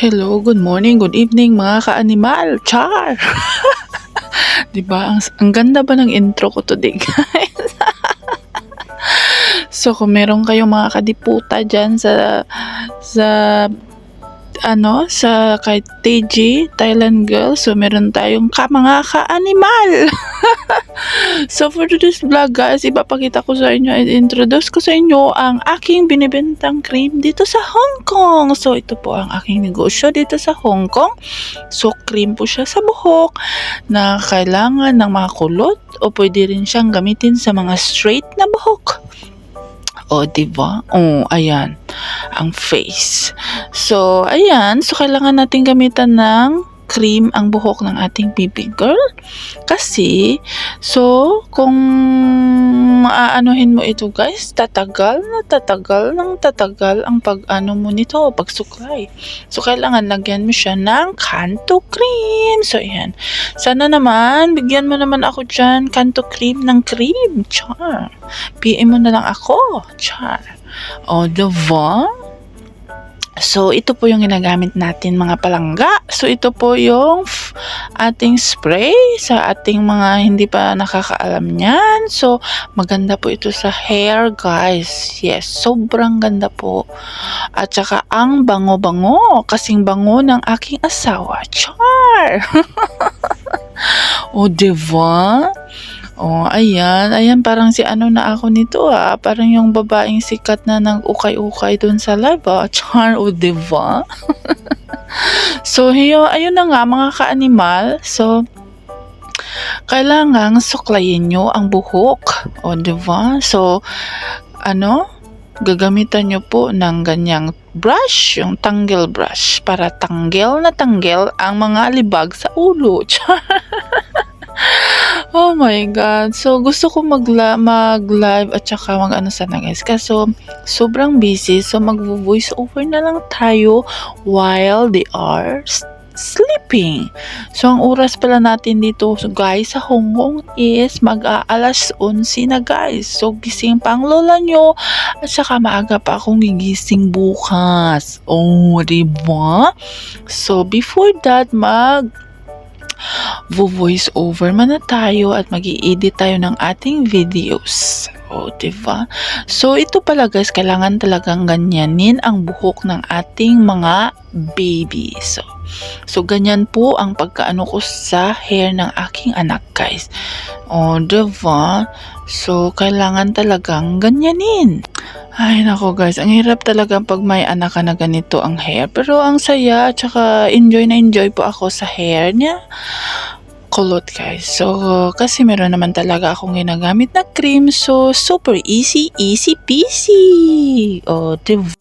Hello, good morning, good evening mga ka-animal. Char! 'Di ba? Ang ganda ba ng intro ko today, guys? So, kung meron kayong mga kadiputa diyan sa sa kay TG, Thailand girl. So, meron tayong mga ka-animal. So, for today's vlog, guys, ipapakita ko sa inyo, introduce ko sa inyo ang aking binibentang cream dito sa Hong Kong. So, ito po ang aking negosyo dito sa Hong Kong. So, cream po siya sa buhok na kailangan ng mga kulot o pwede rin siyang gamitin sa mga straight na buhok. O, diba? O, ayan. Ang face. So, ayan. So, kailangan natin gamitan ng cream ang buhok ng ating baby girl. Kasi, so, kung maaanuhin mo ito, guys, tatagal ang pag-ano mo nito, pagsuklay. So, kailangan lagyan mo siya ng Kanto cream. So, ayan. Sana naman, bigyan mo naman ako dyan, Kanto cream ng cream. Char. PM mo na lang ako. Char. O, diba? So, ito po yung ginagamit natin mga palangga. So, ito po yung ating spray sa ating mga hindi pa nakakaalam niyan. So, maganda po ito sa hair, guys. Yes, sobrang ganda po. At saka, ang bango-bango. Kasing bango ng aking asawa. Char! O, diba? Oh, ayan. Ayan, parang si ano na ako nito Parang yung babaeng sikat na nag-ukay-ukay dun sa live Char, o diba? So, ayun na nga mga ka-animal. So, kailangang suklayin nyo ang buhok. O diba? So, gagamitan nyo po ng ganyang brush, yung tangle brush, para tanggal ang mga libag sa ulo. Char! Oh my God. So, gusto ko mag-live at saka mag-ano sana, guys. Kaso, sobrang busy. So, mag-voice over na lang tayo while they are sleeping. So, ang oras pala natin dito, so guys, sa Hong Kong is mag-aalas 11 na, guys. So, gising pa ang lola nyo at saka maaga pa akong gigising bukas. Oh, diba? So, before that, voice over man na tayo at mag-i-edit tayo ng ating videos. O, diba? So, ito pala, guys, kailangan talagang ganyanin ang buhok ng ating mga baby. So ganyan po ang pagkaano ko sa hair ng aking anak, guys. O, diba? So, kailangan talagang ganyanin. Ay, nako, guys. Ang hirap talaga pag may anak ka na ganito ang hair. Pero ang saya, tsaka enjoy na enjoy po ako sa hair niya. Kulot, guys. So, kasi meron naman talaga akong ginagamit na cream. So, super easy peasy. O, diba?